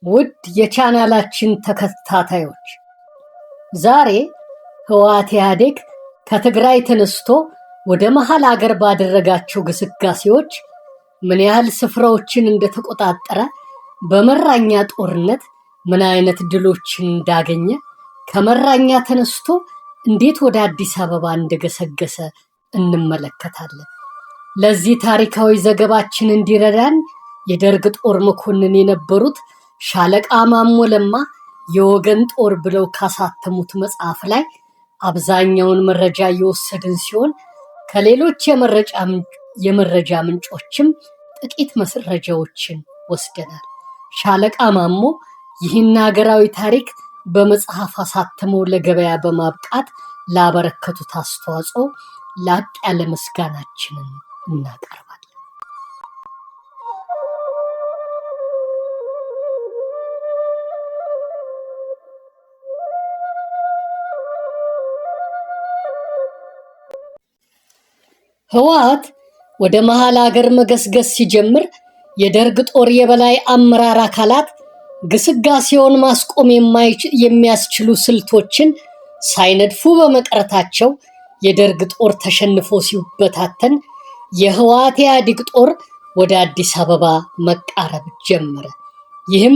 ውድ የቻናላችን ተከታታዮች ዛሬ ህወሓት ኢህአዴግ ከትግራይ ተነስቶ ወደ መሃል አገር ባደረጋቸው ግስጋሴዎች ምን ያህል ስፍራዎችን እንደተቆጣጠረ በመራኛ ጦርነት ምን አይነት ድሎችን እንዳገኘ ከመራኛ ተነስቶ እንዴት ወደ አዲስ አበባ እንደገሰገሰ እንመለከታለን። ለዚህ ታሪካዊ ዘገባችን እንዲረዳን የደርግ ጦር መኮንን የነበሩት ሻለቃ ማሞ ለማ የወገን ጦር ብለው ካሳተሙት መጽሐፍ ላይ አብዛኛውን መረጃ የወሰድን ሲሆን ከሌሎች የመረጃ ምንጮችም ጥቂት መረጃዎችን ወስደናል። ሻለቃ ማሞ ይህን ሀገራዊ ታሪክ በመጽሐፍ አሳትመው ለገበያ በማብቃት ላበረከቱት አስተዋጽኦ ላቅ ያለ ምስጋናችንን እናቀርባለን። ህወሓት ወደ መሃል አገር መገስገስ ሲጀምር የደርግ ጦር የበላይ አመራር አካላት ግስጋሴውን ማስቆም የሚያስችሉ ስልቶችን ሳይነድፉ በመቅረታቸው የደርግ ጦር ተሸንፎ ሲበታተን የህወሓት ኢህአዴግ ጦር ወደ አዲስ አበባ መቃረብ ጀመረ። ይህም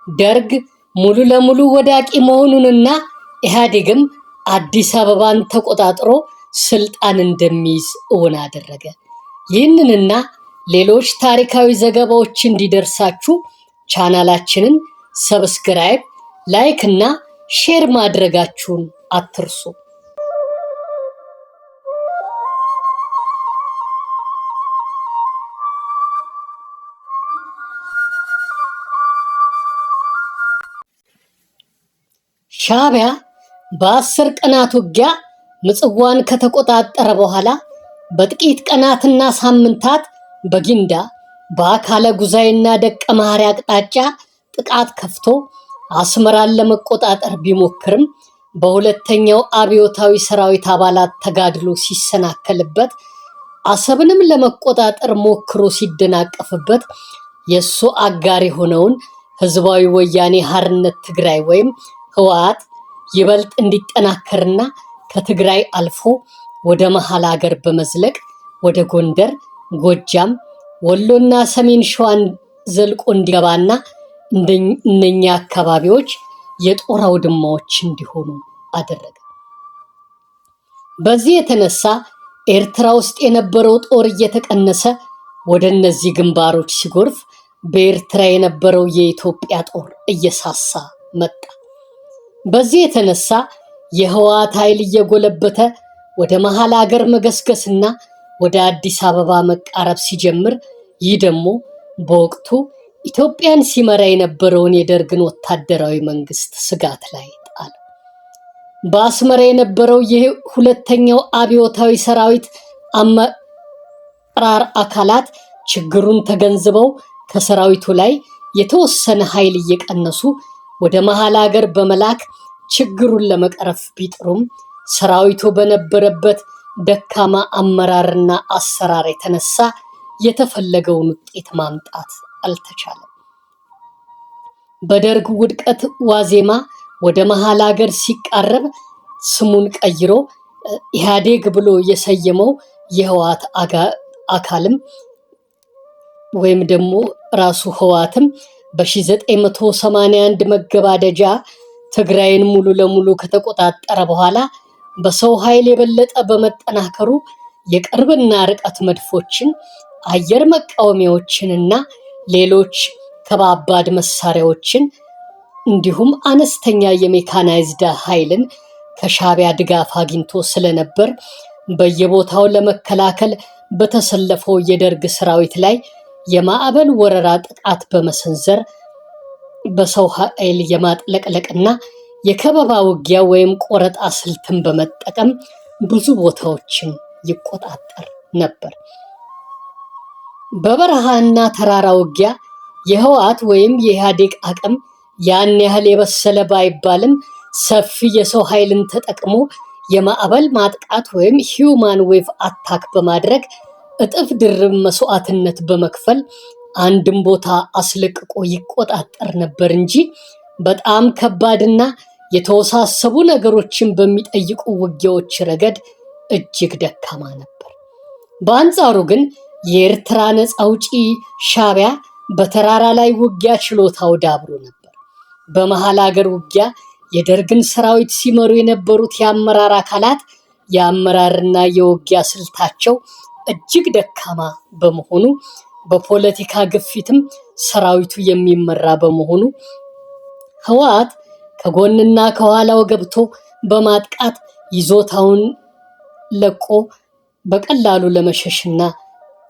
ደርግ ሙሉ ለሙሉ ወዳቂ መሆኑንና ኢህአዴግም አዲስ አበባን ተቆጣጥሮ ስልጣን እንደሚይዝ እውን አደረገ። ይህንንና ሌሎች ታሪካዊ ዘገባዎች እንዲደርሳችሁ ቻናላችንን ሰብስክራይብ፣ ላይክ እና ሼር ማድረጋችሁን አትርሱ። ሻዕቢያ በ10 ቀናት ውጊያ ምጽዋን ከተቆጣጠረ በኋላ በጥቂት ቀናትና ሳምንታት በጊንዳ በአካለ ጉዛይና ደቀ መሐሪ አቅጣጫ ጥቃት ከፍቶ አስመራን ለመቆጣጠር ቢሞክርም በሁለተኛው አብዮታዊ ሰራዊት አባላት ተጋድሎ ሲሰናከልበት አሰብንም ለመቆጣጠር ሞክሮ ሲደናቀፍበት የሱ አጋር የሆነውን ህዝባዊ ወያኔ ሓርነት ትግራይ ወይም ህወሓት ይበልጥ እንዲጠናከርና ከትግራይ አልፎ ወደ መሃል አገር በመዝለቅ ወደ ጎንደር፣ ጎጃም፣ ወሎና ሰሜን ሸዋን ዘልቆ እንዲገባና እነኛ አካባቢዎች የጦር አውድማዎች እንዲሆኑ አደረገ። በዚህ የተነሳ ኤርትራ ውስጥ የነበረው ጦር እየተቀነሰ ወደ እነዚህ ግንባሮች ሲጎርፍ በኤርትራ የነበረው የኢትዮጵያ ጦር እየሳሳ መጣ። በዚህ የተነሳ የህወሓት ኃይል እየጎለበተ ወደ መሃል አገር መገስገስና ወደ አዲስ አበባ መቃረብ ሲጀምር ይህ ደግሞ በወቅቱ ኢትዮጵያን ሲመራ የነበረውን የደርግን ወታደራዊ መንግስት ስጋት ላይ ጣለ። በአስመራ የነበረው የሁለተኛው አብዮታዊ ሰራዊት አመራር አካላት ችግሩን ተገንዝበው ከሰራዊቱ ላይ የተወሰነ ኃይል እየቀነሱ ወደ መሃል አገር በመላክ ችግሩን ለመቅረፍ ቢጥሩም ሰራዊቱ በነበረበት ደካማ አመራርና አሰራር የተነሳ የተፈለገውን ውጤት ማምጣት አልተቻለም። በደርግ ውድቀት ዋዜማ ወደ መሃል አገር ሲቃረብ ስሙን ቀይሮ ኢህአዴግ ብሎ የሰየመው የህወሓት አካልም ወይም ደግሞ ራሱ ህወሓትም በ1981 መገባደጃ ትግራይን ሙሉ ለሙሉ ከተቆጣጠረ በኋላ በሰው ኃይል የበለጠ በመጠናከሩ የቅርብና ርቀት መድፎችን፣ አየር መቃወሚያዎችንና ሌሎች ከባባድ መሳሪያዎችን እንዲሁም አነስተኛ የሜካናይዝድ ኃይልን ከሻዕቢያ ድጋፍ አግኝቶ ስለነበር በየቦታው ለመከላከል በተሰለፈው የደርግ ሰራዊት ላይ የማዕበል ወረራ ጥቃት በመሰንዘር በሰው ኃይል የማጥለቅለቅና የከበባ ውጊያ ወይም ቆረጣ ስልትን በመጠቀም ብዙ ቦታዎችን ይቆጣጠር ነበር። በበረሃና ተራራ ውጊያ የህወሓት ወይም የኢህአዴግ አቅም ያን ያህል የበሰለ ባይባልም ሰፊ የሰው ኃይልን ተጠቅሞ የማዕበል ማጥቃት ወይም ሂውማን ዌቭ አታክ በማድረግ እጥፍ ድርብ መስዋዕትነት በመክፈል አንድም ቦታ አስለቅቆ ይቆጣጠር ነበር እንጂ በጣም ከባድና የተወሳሰቡ ነገሮችን በሚጠይቁ ውጊያዎች ረገድ እጅግ ደካማ ነበር። በአንጻሩ ግን የኤርትራ ነፃ አውጪ ሻዕቢያ በተራራ ላይ ውጊያ ችሎታው ዳብሮ ነበር። በመሃል ሀገር ውጊያ የደርግን ሰራዊት ሲመሩ የነበሩት የአመራር አካላት የአመራርና የውጊያ ስልታቸው እጅግ ደካማ በመሆኑ በፖለቲካ ግፊትም ሰራዊቱ የሚመራ በመሆኑ ህወሓት ከጎንና ከኋላው ገብቶ በማጥቃት ይዞታውን ለቆ በቀላሉ ለመሸሽና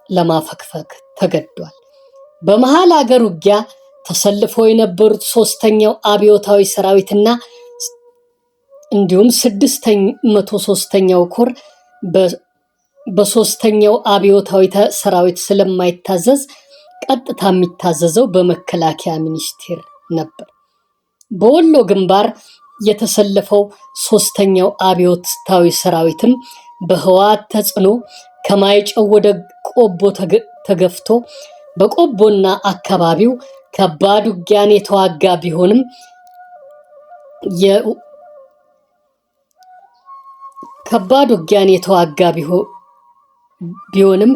ለማፈግፈግ ተገዷል። በመሃል ሀገር ውጊያ ተሰልፈው የነበሩት 3ኛው አብዮታዊ ሰራዊትና እንዲሁም 603ኛው ኮር በ3ኛው አብዮታዊ ሰራዊት ስለማይታዘዝ ቀጥታ የሚታዘዘው በመከላከያ ሚኒስቴር ነበር። በወሎ ግንባር የተሰለፈው 3ኛው አብዮታዊ ሰራዊትም በህወሓት ተጽዕኖ ከማይጨው ወደ ቆቦ ተገፍቶ በቆቦና አካባቢው ከባድ ውጊያን የተዋጋ ቢሆንም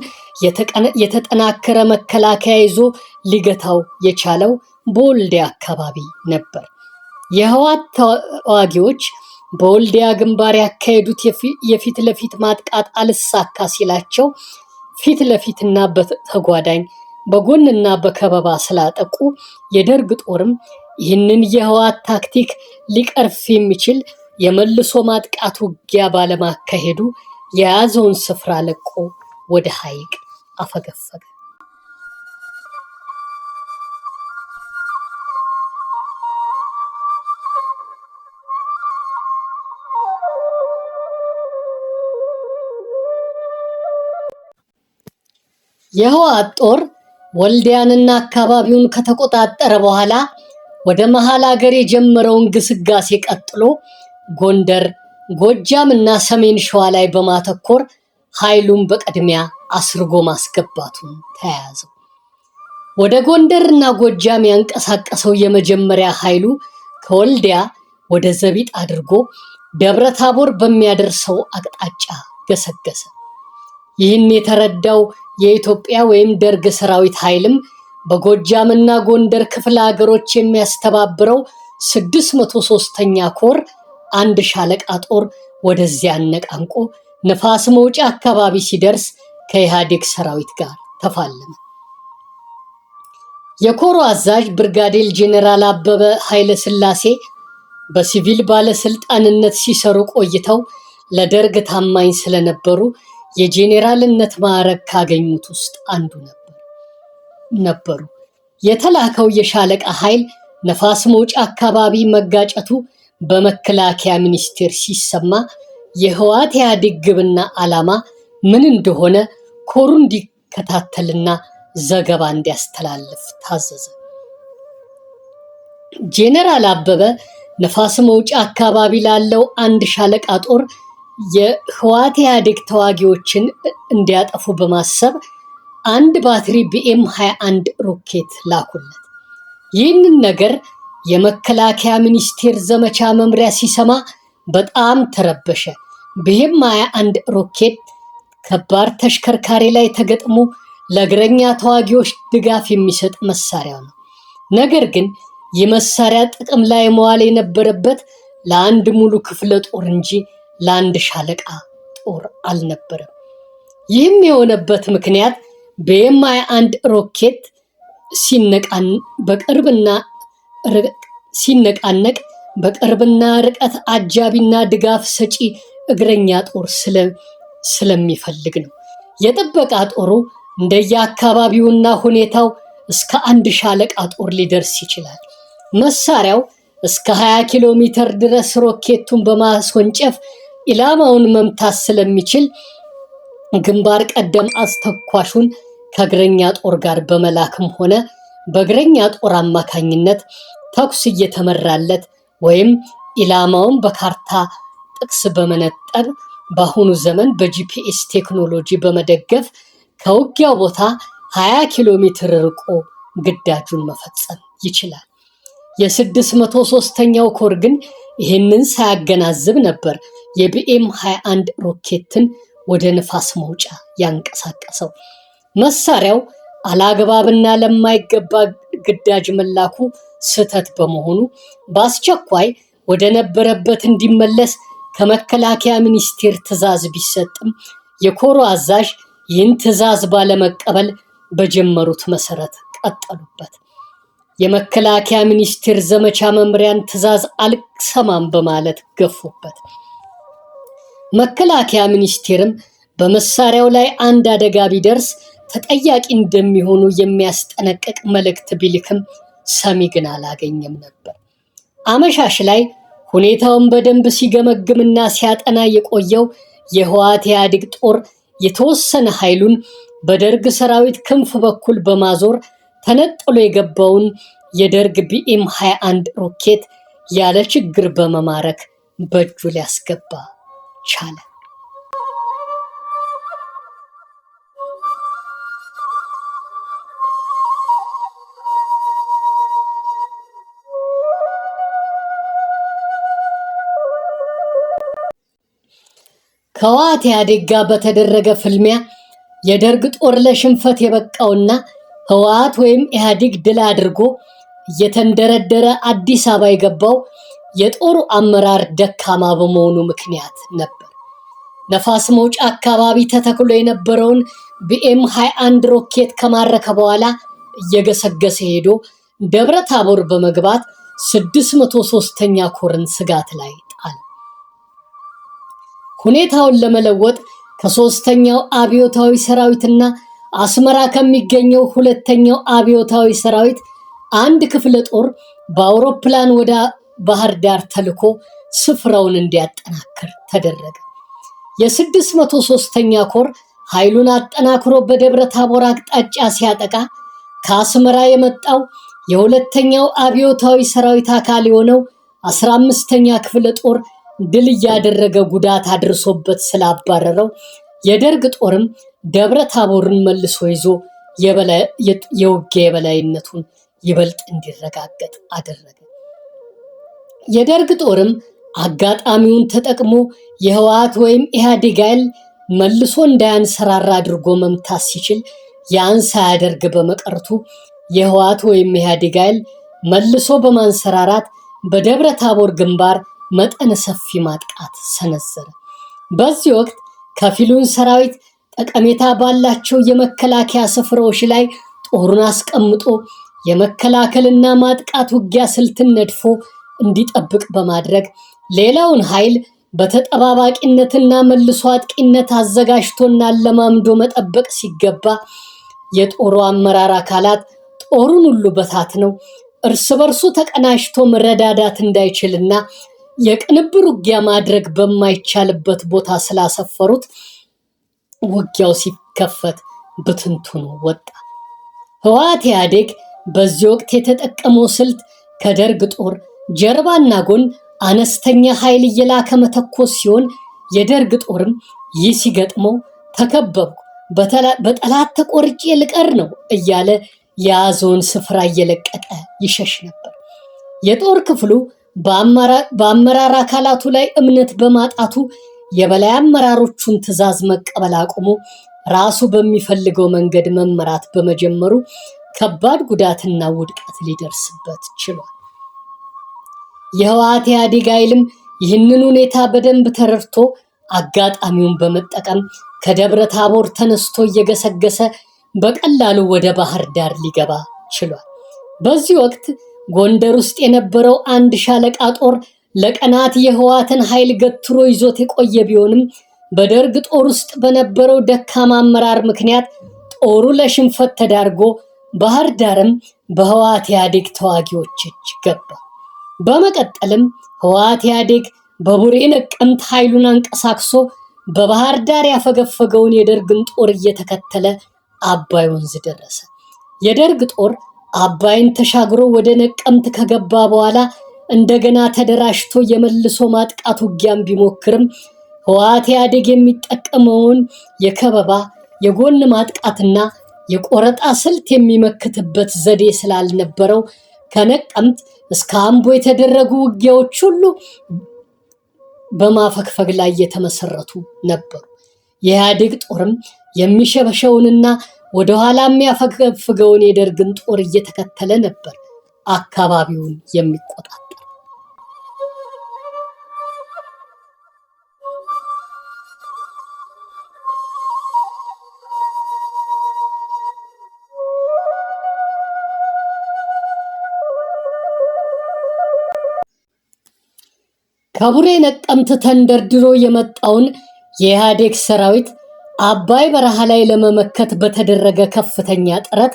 የተጠናከረ መከላከያ ይዞ ሊገታው የቻለው በወልዲያ አካባቢ ነበር። የህወሓት ተዋጊዎች በወልዲያ ግንባር ያካሄዱት የፊት ለፊት ማጥቃት አልሳካ ሲላቸው ፊት ለፊትና በተጓዳኝ በጎንና በከበባ ስላጠቁ የደርግ ጦርም ይህንን የህወሓት ታክቲክ ሊቀርፍ የሚችል የመልሶ ማጥቃት ውጊያ ባለማካሄዱ የያዘውን ስፍራ ለቆ ወደ ሐይቅ አፈገፈገ። የህወሓት ጦር ወልዲያንና አካባቢውን ከተቆጣጠረ በኋላ ወደ መሃል ሀገር የጀመረውን ግስጋሴ ቀጥሎ ጎንደር፣ ጎጃም እና ሰሜን ሸዋ ላይ በማተኮር ኃይሉን በቅድሚያ አስርጎ ማስገባቱን ተያያዘው። ወደ ጎንደርና ጎጃም ያንቀሳቀሰው የመጀመሪያ ኃይሉ ከወልዲያ ወደ ዘቢጥ አድርጎ ደብረ ታቦር በሚያደርሰው አቅጣጫ ገሰገሰ። ይህን የተረዳው የኢትዮጵያ ወይም ደርግ ሰራዊት ኃይልም በጎጃምና ጎንደር ክፍለ ሀገሮች የሚያስተባብረው 603ኛ ኮር አንድ ሻለቃ ጦር ወደዚያ አነቃንቆ ንፋስ መውጫ አካባቢ ሲደርስ ከኢህአዴግ ሰራዊት ጋር ተፋለመ። የኮሩ አዛዥ ብርጋዴር ጄኔራል አበበ ኃይለ ሥላሴ በሲቪል ባለስልጣንነት ሲሰሩ ቆይተው ለደርግ ታማኝ ስለነበሩ የጄኔራልነት ማዕረግ ካገኙት ውስጥ አንዱ ነበሩ። የተላከው የሻለቃ ኃይል ነፋስ መውጫ አካባቢ መጋጨቱ በመከላከያ ሚኒስቴር ሲሰማ የህወሓት ኢህአዴግ ግብና ዓላማ ምን እንደሆነ ኮሩ እንዲከታተልና ዘገባ እንዲያስተላልፍ ታዘዘ። ጄኔራል አበበ ነፋስ መውጫ አካባቢ ላለው አንድ ሻለቃ ጦር የህወሓት ኢህአዴግ ተዋጊዎችን እንዲያጠፉ በማሰብ አንድ ባትሪ ቢኤም 21 ሮኬት ላኩለት። ይህንን ነገር የመከላከያ ሚኒስቴር ዘመቻ መምሪያ ሲሰማ በጣም ተረበሸ። ቢኤም 21 ሮኬት ከባድ ተሽከርካሪ ላይ ተገጥሞ ለእግረኛ ተዋጊዎች ድጋፍ የሚሰጥ መሳሪያ ነው። ነገር ግን ይህ መሳሪያ ጥቅም ላይ መዋል የነበረበት ለአንድ ሙሉ ክፍለ ጦር እንጂ ለአንድ ሻለቃ ጦር አልነበረም። ይህም የሆነበት ምክንያት ቢኤም 21 ሮኬት ሲነቃነቅ በቅርብና ርቀት አጃቢና ድጋፍ ሰጪ እግረኛ ጦር ስለሚፈልግ ነው። የጥበቃ ጦሩ እንደየአካባቢውና ሁኔታው እስከ አንድ ሻለቃ ጦር ሊደርስ ይችላል። መሳሪያው እስከ 20 ኪሎ ሜትር ድረስ ሮኬቱን በማስወንጨፍ ኢላማውን መምታት ስለሚችል ግንባር ቀደም አስተኳሹን ከእግረኛ ጦር ጋር በመላክም ሆነ በእግረኛ ጦር አማካኝነት ተኩስ እየተመራለት ወይም ኢላማውን በካርታ ጥቅስ በመነጠር በአሁኑ ዘመን በጂፒኤስ ቴክኖሎጂ በመደገፍ ከውጊያው ቦታ 20 ኪሎ ሜትር ርቆ ግዳጁን መፈጸም ይችላል። የ603ኛው ኮር ግን ይህንን ሳያገናዝብ ነበር የቢኤም 21 ሮኬትን ወደ ንፋስ መውጫ ያንቀሳቀሰው። መሳሪያው አላግባብና ለማይገባ ግዳጅ መላኩ ስህተት በመሆኑ በአስቸኳይ ወደ ነበረበት እንዲመለስ ከመከላከያ ሚኒስቴር ትዕዛዝ ቢሰጥም የኮሩ አዛዥ ይህን ትዕዛዝ ባለመቀበል በጀመሩት መሰረት ቀጠሉበት። የመከላከያ ሚኒስቴር ዘመቻ መምሪያን ትዕዛዝ አልሰማም በማለት ገፉበት። መከላከያ ሚኒስቴርም በመሳሪያው ላይ አንድ አደጋ ቢደርስ ተጠያቂ እንደሚሆኑ የሚያስጠነቅቅ መልእክት ቢልክም ሰሚ ግን አላገኘም ነበር። አመሻሽ ላይ ሁኔታውን በደንብ ሲገመግምና ሲያጠና የቆየው የህወሓት ኢህአዴግ ጦር የተወሰነ ኃይሉን በደርግ ሰራዊት ክንፍ በኩል በማዞር ተነጥሎ የገባውን የደርግ ቢኤም 21 ሮኬት ያለ ችግር በመማረክ በእጁ ሊያስገባ ቻለ። ከህወሓት ኢህአዴግ ጋር በተደረገ ፍልሚያ የደርግ ጦር ለሽንፈት የበቃውና ህወሓት ወይም ኢህአዴግ ድል አድርጎ እየተንደረደረ አዲስ አበባ የገባው የጦሩ አመራር ደካማ በመሆኑ ምክንያት ነበር። ነፋስ መውጫ አካባቢ ተተክሎ የነበረውን ቢኤም 21 ሮኬት ከማረከ በኋላ እየገሰገሰ ሄዶ ደብረ ታቦር በመግባት 603ኛ ኮርን ስጋት ላይ ጣለ። ሁኔታውን ለመለወጥ ከ3ኛው አብዮታዊ ሰራዊትና አስመራ ከሚገኘው 2ኛው አብዮታዊ ሰራዊት አንድ ክፍለ ጦር በአውሮፕላን ወደ ባህር ዳር ተልኮ ስፍራውን እንዲያጠናክር ተደረገ። የ603ኛ ኮር ኃይሉን አጠናክሮ በደብረ ታቦር አቅጣጫ ሲያጠቃ ከአስመራ የመጣው የ2ኛው አብዮታዊ ሰራዊት አካል የሆነው 15ኛ ክፍለ ጦር ድል እያደረገ ጉዳት አድርሶበት ስላባረረው የደርግ ጦርም ደብረ ታቦርን መልሶ ይዞ የውጊያ የበላይነቱን ይበልጥ እንዲረጋገጥ አደረገ። የደርግ ጦርም አጋጣሚውን ተጠቅሞ የህወሓት ወይም ኢህአዴግ ኃይል መልሶ እንዳያንሰራራ አድርጎ መምታት ሲችል ያን ሳያደርግ በመቀርቱ የህወሓት ወይም ኢህአዴግ ኃይል መልሶ በማንሰራራት በደብረ ታቦር ግንባር መጠነ ሰፊ ማጥቃት ሰነዘረ። በዚህ ወቅት ከፊሉን ሰራዊት ጠቀሜታ ባላቸው የመከላከያ ስፍራዎች ላይ ጦሩን አስቀምጦ የመከላከልና ማጥቃት ውጊያ ስልትን ነድፎ እንዲጠብቅ በማድረግ ሌላውን ኃይል በተጠባባቂነትና መልሶ አጥቂነት አዘጋጅቶና ለማምዶ መጠበቅ ሲገባ የጦሩ አመራር አካላት ጦሩን ሁሉ በታትነው እርስ በርሱ ተቀናጅቶ መረዳዳት እንዳይችልና የቅንብር ውጊያ ማድረግ በማይቻልበት ቦታ ስላሰፈሩት ውጊያው ሲከፈት ብትንትኑ ወጣ። ህወሓት ኢህአዴግ በዚህ ወቅት የተጠቀመው ስልት ከደርግ ጦር ጀርባና ጎን አነስተኛ ኃይል እየላከ መተኮስ ሲሆን የደርግ ጦርም ይህ ሲገጥመው ተከበብኩ፣ በጠላት ተቆርጬ ልቀር ነው እያለ የያዘውን ስፍራ እየለቀቀ ይሸሽ ነበር። የጦር ክፍሉ በአመራር አካላቱ ላይ እምነት በማጣቱ የበላይ አመራሮቹን ትዕዛዝ መቀበል አቁሞ ራሱ በሚፈልገው መንገድ መመራት በመጀመሩ ከባድ ጉዳትና ውድቀት ሊደርስበት ችሏል። የህወሓት ኢህአዴግ ኃይልም ይህንን ሁኔታ በደንብ ተረድቶ አጋጣሚውን በመጠቀም ከደብረ ታቦር ተነስቶ እየገሰገሰ በቀላሉ ወደ ባህር ዳር ሊገባ ችሏል። በዚህ ወቅት ጎንደር ውስጥ የነበረው አንድ ሻለቃ ጦር ለቀናት የህወሓትን ኃይል ገትሮ ይዞት የቆየ ቢሆንም በደርግ ጦር ውስጥ በነበረው ደካማ አመራር ምክንያት ጦሩ ለሽንፈት ተዳርጎ ባህር ዳርም በህወሓት ኢህአዴግ ተዋጊዎች እጅ ገባ። በመቀጠልም ህወሓት ኢህአዴግ በቡሬ ነቀምት ኃይሉን አንቀሳቅሶ በባህር ዳር ያፈገፈገውን የደርግን ጦር እየተከተለ አባይ ወንዝ ደረሰ። የደርግ ጦር አባይን ተሻግሮ ወደ ነቀምት ከገባ በኋላ እንደገና ተደራጅቶ የመልሶ ማጥቃት ውጊያን ቢሞክርም ህወሓት ኢህአዴግ የሚጠቀመውን የከበባ የጎን ማጥቃትና የቆረጣ ስልት የሚመክትበት ዘዴ ስላልነበረው ከነቀምት እስከ አምቦ የተደረጉ ውጊያዎች ሁሉ በማፈግፈግ ላይ የተመሰረቱ ነበሩ። የኢህአዴግ ጦርም የሚሸበሸውንና ወደ ኋላ የሚያፈገፍገውን የደርግን ጦር እየተከተለ ነበር አካባቢውን የሚቆጣጠር። ከቡሬ ነቀምት ተንደርድሮ የመጣውን የኢህአዴግ ሰራዊት አባይ በረሃ ላይ ለመመከት በተደረገ ከፍተኛ ጥረት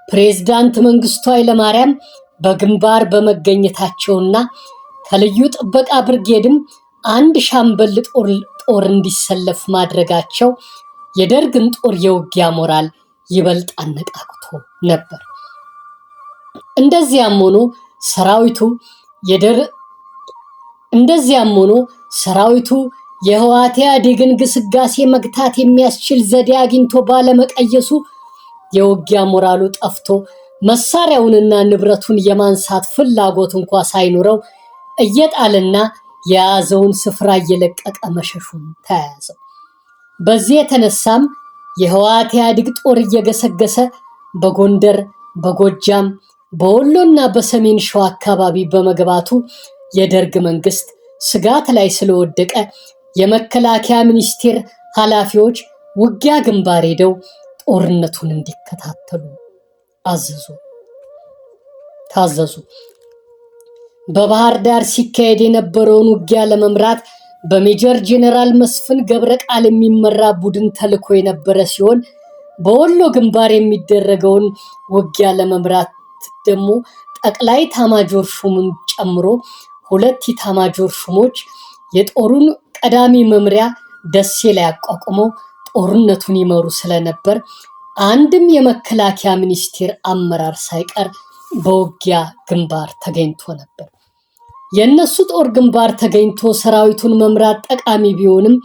ፕሬዝዳንት መንግስቱ ኃይለማርያም በግንባር በመገኘታቸውና ከልዩ ጥበቃ ብርጌድም አንድ ሻምበል ጦር እንዲሰለፍ ማድረጋቸው የደርግን ጦር የውጊያ ሞራል ይበልጥ አነቃቅቶ ነበር። እንደዚያም ሆኖ ሰራዊቱ የህወሓት ኢህአዴግን ግስጋሴ መግታት የሚያስችል ዘዴ አግኝቶ ባለመቀየሱ የውጊያ ሞራሉ ጠፍቶ መሳሪያውንና ንብረቱን የማንሳት ፍላጎት እንኳ ሳይኖረው እየጣልና የያዘውን ስፍራ እየለቀቀ መሸሹን ተያያዘው። በዚህ የተነሳም የህወሓት ኢህአዴግ ጦር እየገሰገሰ በጎንደር፣ በጎጃም፣ በወሎና በሰሜን ሸዋ አካባቢ በመግባቱ የደርግ መንግስት ስጋት ላይ ስለወደቀ የመከላከያ ሚኒስቴር ኃላፊዎች ውጊያ ግንባር ሄደው ጦርነቱን እንዲከታተሉ ታዘዙ። በባህር ዳር ሲካሄድ የነበረውን ውጊያ ለመምራት በሜጀር ጄኔራል መስፍን ገብረ ቃል የሚመራ ቡድን ተልኮ የነበረ ሲሆን በወሎ ግንባር የሚደረገውን ውጊያ ለመምራት ደግሞ ጠቅላይ ኤታማዦር ሹምን ጨምሮ 2 ኤታማዦር ሹሞች የጦሩን ቀዳሚ መምሪያ ደሴ ላይ አቋቁመው ጦርነቱን ይመሩ ስለነበር አንድም የመከላከያ ሚኒስቴር አመራር ሳይቀር በውጊያ ግንባር ተገኝቶ ነበር። የነሱ ጦር ግንባር ተገኝቶ ሰራዊቱን መምራት ጠቃሚ ቢሆንም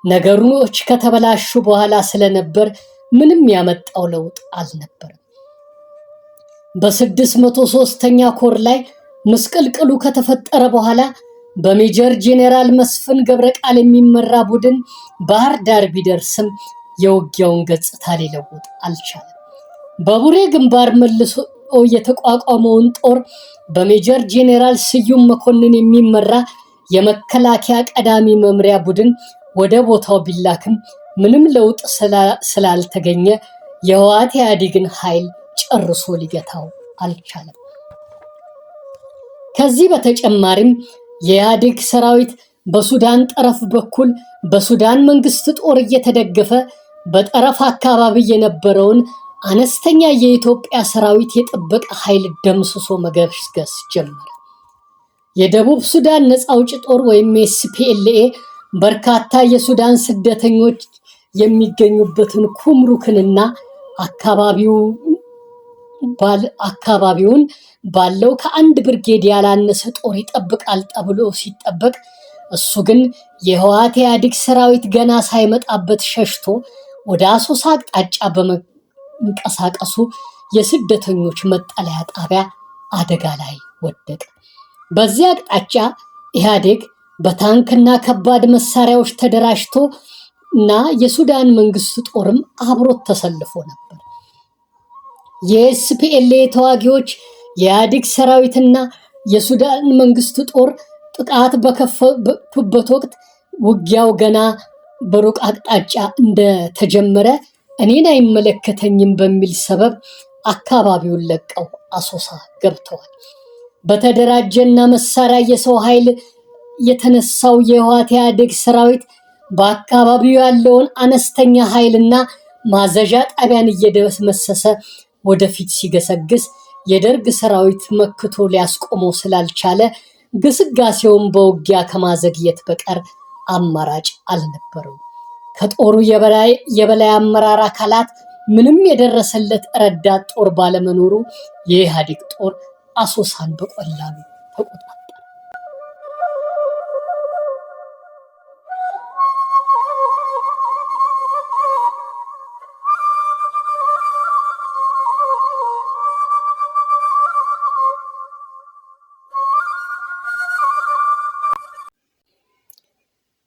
ነገሮች ከተበላሹ በኋላ ስለነበር ምንም ያመጣው ለውጥ አልነበረም። በ603ኛ ኮር ላይ ምስቅልቅሉ ከተፈጠረ በኋላ በሜጀር ጄኔራል መስፍን ገብረ ቃል የሚመራ ቡድን ባህር ዳር ቢደርስም የውጊያውን ገጽታ ሊለውጥ አልቻለም። በቡሬ ግንባር መልሶ የተቋቋመውን ጦር በሜጀር ጄኔራል ስዩም መኮንን የሚመራ የመከላከያ ቀዳሚ መምሪያ ቡድን ወደ ቦታው ቢላክም ምንም ለውጥ ስላልተገኘ የህወሓት ኢህአዴግን ኃይል ጨርሶ ሊገታው አልቻለም። ከዚህ በተጨማሪም የኢህአዴግ ሰራዊት በሱዳን ጠረፍ በኩል በሱዳን መንግስት ጦር እየተደገፈ በጠረፍ አካባቢ የነበረውን አነስተኛ የኢትዮጵያ ሰራዊት የጥበቃ ኃይል ደምስሶ መገስገስ ጀመረ። የደቡብ ሱዳን ነፃ አውጪ ጦር ወይም SPLA በርካታ የሱዳን ስደተኞች የሚገኙበትን ኩምሩክንና አካባቢውን ባለው ከአንድ ብርጌድ ያላነሰ ጦር ይጠብቃል ተብሎ ሲጠበቅ እሱ ግን የህወሓት ኢህአዴግ ሰራዊት ገና ሳይመጣበት ሸሽቶ ወደ አሶሳ አቅጣጫ በመንቀሳቀሱ የስደተኞች መጠለያ ጣቢያ አደጋ ላይ ወደቀ። በዚህ አቅጣጫ ኢህአዴግ በታንክና ከባድ መሳሪያዎች ተደራጅቶ እና የሱዳን መንግስት ጦርም አብሮት ተሰልፎ ነበር። የSPLA ተዋጊዎች የኢህአዴግ ሰራዊትና የሱዳን መንግስት ጦር ጥቃት በከፈቱበት ወቅት ውጊያው ገና በሩቅ አቅጣጫ እንደተጀመረ እኔን አይመለከተኝም በሚል ሰበብ አካባቢውን ለቀው አሶሳ ገብተዋል። በተደራጀና መሳሪያ የሰው ኃይል የተነሳው የህወሓት ኢህአዴግ ሰራዊት በአካባቢው ያለውን አነስተኛ ኃይልና ማዘዣ ጣቢያን እየደመሰሰ ወደፊት ሲገሰግስ የደርግ ሰራዊት መክቶ ሊያስቆመው ስላልቻለ ግስጋሴውን በውጊያ ከማዘግየት በቀር አማራጭ አልነበረው። ከጦሩ የበላይ አመራር አካላት ምንም የደረሰለት ረዳት ጦር ባለመኖሩ የኢህአዴግ ጦር አሶሳን በቀላሉ ተቆጣጠረ።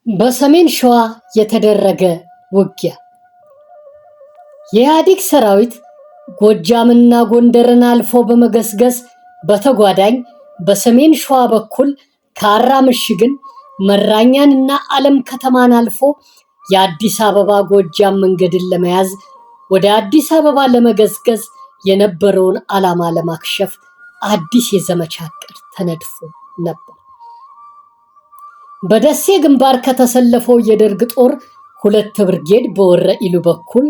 በሰሜን ሸዋ የተደረገ ውጊያ። የኢህአዴግ ሰራዊት ጎጃምና ጎንደርን አልፎ በመገስገስ በተጓዳኝ በሰሜን ሸዋ በኩል ካራ ምሽግን፣ መራኛንና ዓለም ከተማን አልፎ የአዲስ አበባ ጎጃም መንገድን ለመያዝ ወደ አዲስ አበባ ለመገስገስ የነበረውን ዓላማ ለማክሸፍ አዲስ የዘመቻ ዕቅድ ተነድፎ ነበር። በደሴ ግንባር ከተሰለፈው የደርግ ጦር 2 ብርጌድ በወረኢሉ በኩል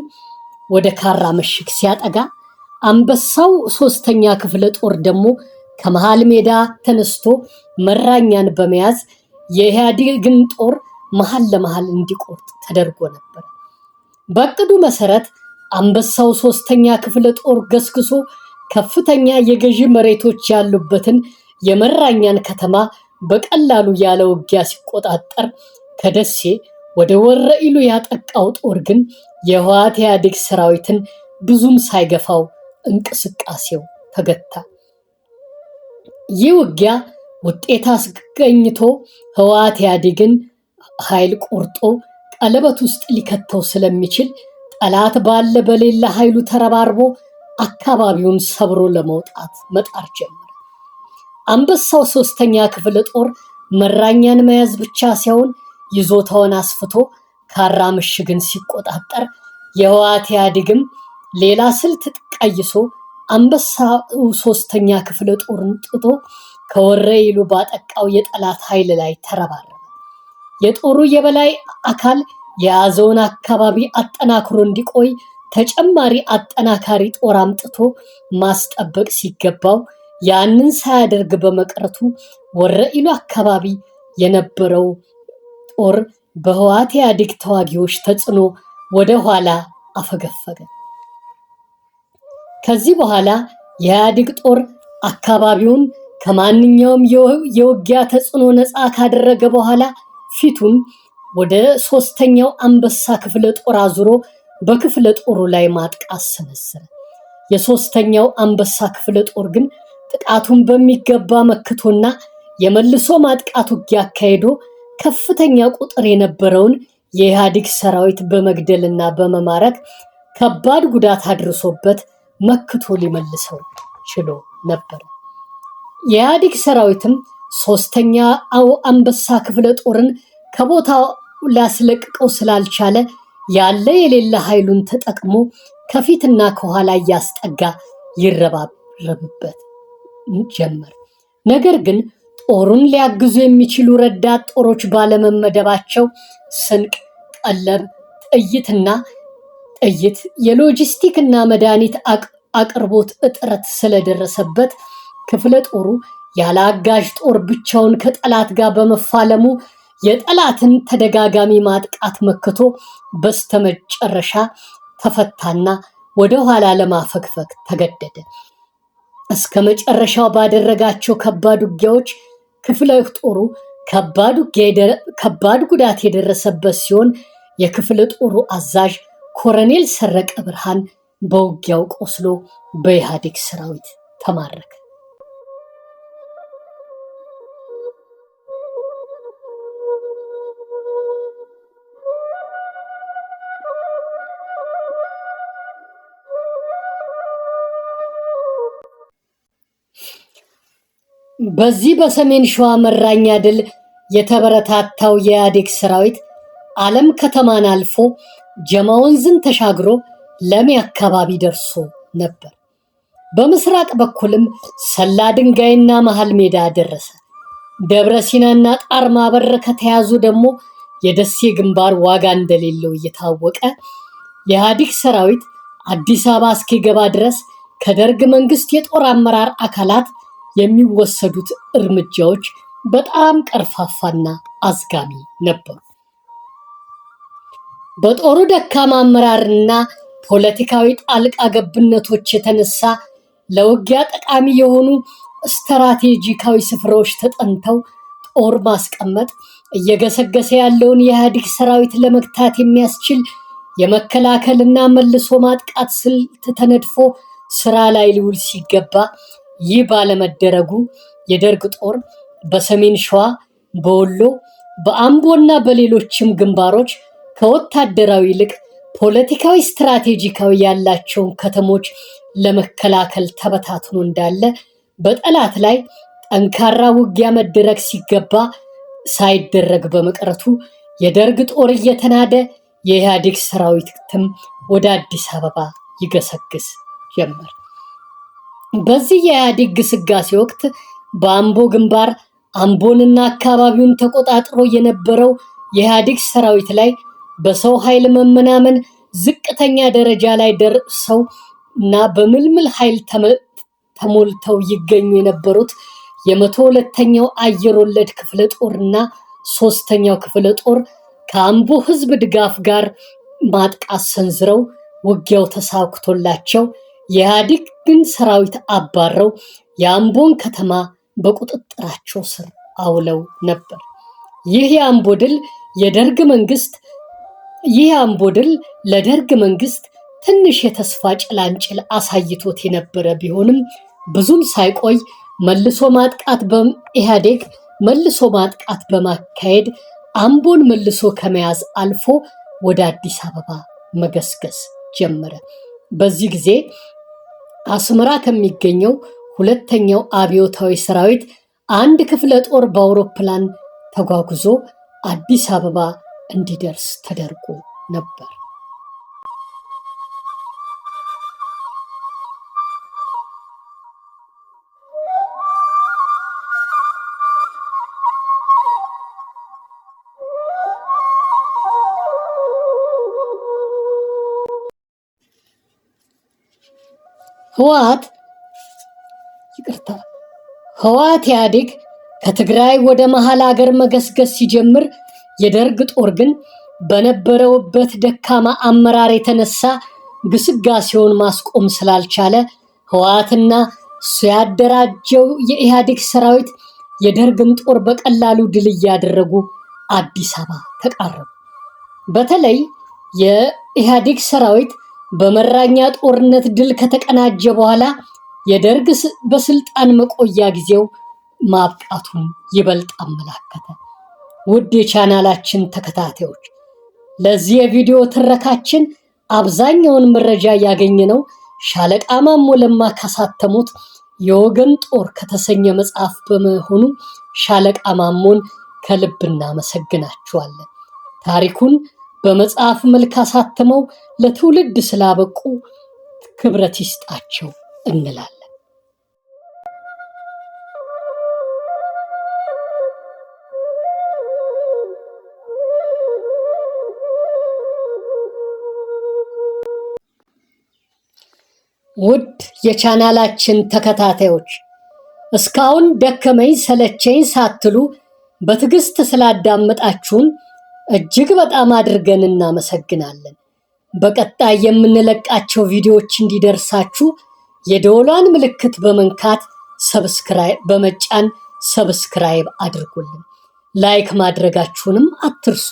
ወደ ካራ ምሽግ ሲያጠጋ፣ አንበሳው 3ኛ ክፍለ ጦር ደግሞ ከመሃል ሜዳ ተነስቶ መራኛን በመያዝ የኢህአዴግን ጦር መሃል ለመሃል እንዲቆርጥ ተደርጎ ነበር። በእቅዱ መሰረት አንበሳው 3ኛ ክፍለ ጦር ገስግሶ ከፍተኛ የገዢ መሬቶች ያሉበትን የመራኛን ከተማ በቀላሉ ያለ ውጊያ ሲቆጣጠር፣ ከደሴ ወደ ወረኢሉ ያጠቃው ጦር ግን የህወሓት ኢህአዴግ ሰራዊትን ብዙም ሳይገፋው እንቅስቃሴው ተገታ። ይህ ውጊያ ውጤት አስገኝቶ ህወሓት ኢህአዴግን ኃይል ቆርጦ ቀለበት ውስጥ ሊከተው ስለሚችል ጠላት ባለ በሌላ ኃይሉ ተረባርቦ አካባቢውን ሰብሮ ለመውጣት መጣር ጀመረ። አንበሳው 3ኛ ክፍለ ጦር መራኛን መያዝ ብቻ ሳይሆን ይዞታውን አስፍቶ ካራ ምሽግን ሲቆጣጠር፣ የህወሓት ኢህአዴግም ሌላ ስልት ቀይሶ አንበሳው 3ኛ ክፍለ ጦርን ጥቶ ከወረኢሉ ባጠቃው የጠላት ኃይል ላይ ተረባረበ። የጦሩ የበላይ አካል የያዘውን አካባቢ አጠናክሮ እንዲቆይ ተጨማሪ አጠናካሪ ጦር አምጥቶ ማስጠበቅ ሲገባው ያንን ሳያደርግ በመቅረቱ ወረኢሉ አካባቢ የነበረው ጦር በህወሓት ኢህአዴግ ተዋጊዎች ተጽዕኖ ወደ ኋላ አፈገፈገ። ከዚህ በኋላ የኢህአዴግ ጦር አካባቢውን ከማንኛውም የውጊያ ተጽዕኖ ነፃ ካደረገ በኋላ ፊቱን ወደ 3ኛው አንበሳ ክፍለ ጦር አዙሮ በክፍለ ጦሩ ላይ ማጥቃት ሰነዘረ። የ3ኛው አንበሳ ክፍለ ጦር ግን ጥቃቱን በሚገባ መክቶና የመልሶ ማጥቃት ውጊያ አካሄዶ ከፍተኛ ቁጥር የነበረውን የኢህአዴግ ሰራዊት በመግደልና በመማረክ ከባድ ጉዳት አድርሶበት መክቶ ሊመልሰው ችሎ ነበር። የኢህአዴግ ሰራዊትም 3ኛው አንበሳ ክፍለ ጦርን ከቦታው ሊያስለቅቀው ስላልቻለ ያለ የሌለ ኃይሉን ተጠቅሞ ከፊትና ከኋላ እያስጠጋ ይረባረብበት ጀመር። ነገር ግን ጦሩን ሊያግዙ የሚችሉ ረዳት ጦሮች ባለመመደባቸው ስንቅ፣ ቀለብ፣ ጥይት፣ የሎጂስቲክ እና መድኃኒት አቅርቦት እጥረት ስለደረሰበት ክፍለ ጦሩ ያለ አጋዥ ጦር ብቻውን ከጠላት ጋር በመፋለሙ የጠላትን ተደጋጋሚ ማጥቃት መክቶ በስተመጨረሻ ተፈታና ወደ ኋላ ለማፈግፈግ ተገደደ። እስከ መጨረሻው ባደረጋቸው ከባድ ውጊያዎች ክፍለ ጦሩ ከባድ ጉዳት የደረሰበት ሲሆን የክፍለ ጦሩ አዛዥ ኮሎኔል ሰረቀ ብርሃን በውጊያው ቆስሎ በኢህአዴግ ሰራዊት ተማረከ። በዚህ በሰሜን ሸዋ መራኛ ድል የተበረታታው የኢህአዴግ ሰራዊት ዓለም ከተማን አልፎ ጀማ ወንዝን ተሻግሮ ለሚ አካባቢ ደርሶ ነበር። በምስራቅ በኩልም ሰላ ድንጋይና መሃል ሜዳ ደረሰ። ደብረ ሲናና ጣርማ በር ከተያዙ ደግሞ የደሴ ግንባር ዋጋ እንደሌለው እየታወቀ የኢህአዴግ ሰራዊት አዲስ አበባ እስኪገባ ድረስ ከደርግ መንግስት የጦር አመራር አካላት የሚወሰዱት እርምጃዎች በጣም ቀርፋፋና አዝጋሚ ነበሩ። በጦሩ ደካማ አመራርና ፖለቲካዊ ጣልቃ ገብነቶች የተነሳ ለውጊያ ጠቃሚ የሆኑ ስትራቴጂካዊ ስፍራዎች ተጠንተው ጦር ማስቀመጥ እየገሰገሰ ያለውን የኢህአዴግ ሰራዊት ለመግታት የሚያስችል የመከላከልና መልሶ ማጥቃት ስልት ተነድፎ ስራ ላይ ሊውል ሲገባ ይህ ባለመደረጉ የደርግ ጦር በሰሜን ሸዋ፣ በወሎ፣ በአምቦና በሌሎችም ግንባሮች ከወታደራዊ ይልቅ ፖለቲካዊ ስትራቴጂካዊ ያላቸውን ከተሞች ለመከላከል ተበታትኖ እንዳለ በጠላት ላይ ጠንካራ ውጊያ መደረግ ሲገባ ሳይደረግ በመቅረቱ የደርግ ጦር እየተናደ የኢህአዴግ ሰራዊትም ወደ አዲስ አበባ ይገሰግስ ጀመር። በዚህ የኢህአዴግ ግስጋሴ ወቅት በአምቦ ግንባር አምቦንና አካባቢውን ተቆጣጥሮ የነበረው የኢህአዴግ ሰራዊት ላይ በሰው ኃይል መመናመን ዝቅተኛ ደረጃ ላይ ደርሰው እና በምልምል ኃይል ተሞልተው ይገኙ የነበሩት የ102ኛው አየር ወለድ ክፍለ ጦርና 3ኛው ክፍለ ጦር ከአምቦ ህዝብ ድጋፍ ጋር ማጥቃት ሰንዝረው ውጊያው ተሳክቶላቸው የኢህአዴግን ሰራዊት አባረው የአምቦን ከተማ በቁጥጥራቸው ስር አውለው ነበር። ይህ የአምቦ ድል ለደርግ መንግስት ትንሽ የተስፋ ጭላንጭል አሳይቶት የነበረ ቢሆንም ብዙም ሳይቆይ ኢህአዴግ መልሶ ማጥቃት በማካሄድ አምቦን መልሶ ከመያዝ አልፎ ወደ አዲስ አበባ መገስገስ ጀመረ። በዚህ ጊዜ አስመራ ከሚገኘው 2ኛው አብዮታዊ ሰራዊት አንድ ክፍለ ጦር በአውሮፕላን ተጓጉዞ አዲስ አበባ እንዲደርስ ተደርጎ ነበር። ህወሓት ኢህአዴግ ከትግራይ ወደ መሃል አገር መገስገስ ሲጀምር የደርግ ጦር ግን በነበረበት ደካማ አመራር የተነሳ ግስጋሴውን ማስቆም ስላልቻለ ህወሓትና እሱ ያደራጀው የኢህአዴግ ሰራዊት የደርግን ጦር በቀላሉ ድል እያደረጉ አዲስ አበባ ተቃረቡ። በተለይ የኢህአዴግ ሰራዊት በመራኛ ጦርነት ድል ከተቀናጀ በኋላ የደርግ በስልጣን መቆያ ጊዜው ማብቃቱን ይበልጥ አመላከተ። ውድ የቻናላችን ተከታታዮች ለዚህ የቪዲዮ ትረካችን አብዛኛውን መረጃ ያገኘነው ሻለቃ ማሞ ለማ ካሳተሙት የወገን ጦር ከተሰኘ መጽሐፍ በመሆኑ ሻለቃ ማሞን ከልብ እናመሰግናቸዋለን። ታሪኩን በመጽሐፍ መልክ አሳትመው ለትውልድ ስላበቁ ክብረት ይስጣቸው እንላለን። ውድ የቻናላችን ተከታታዮች እስካሁን ደከመኝ ሰለቸኝ ሳትሉ በትዕግስት ስላዳመጣችሁን እጅግ በጣም አድርገን እናመሰግናለን። በቀጣይ የምንለቃቸው ቪዲዮዎች እንዲደርሳችሁ የደወሏን ምልክት በመንካት ሰብስክራይብ አድርጉልን። ላይክ ማድረጋችሁንም አትርሱ።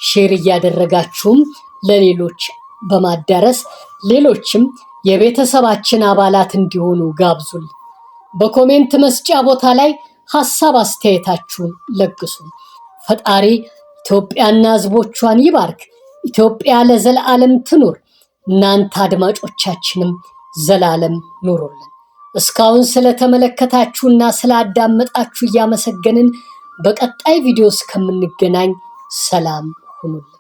ሼር እያደረጋችሁም ለሌሎች በማዳረስ ሌሎችም የቤተሰባችን አባላት እንዲሆኑ ጋብዙልን። በኮሜንት መስጫ ቦታ ላይ ሐሳብ አስተያየታችሁን ለግሱ። ፈጣሪ ኢትዮጵያና ሕዝቦቿን ይባርክ። ኢትዮጵያ ለዘላለም ትኑር። እናንተ አድማጮቻችንም ዘላለም ኑሩልን። እስካሁን ስለተመለከታችሁና ስላዳመጣችሁ እያመሰገንን በቀጣይ ቪዲዮ እስከምንገናኝ ሰላም ሁኑልን።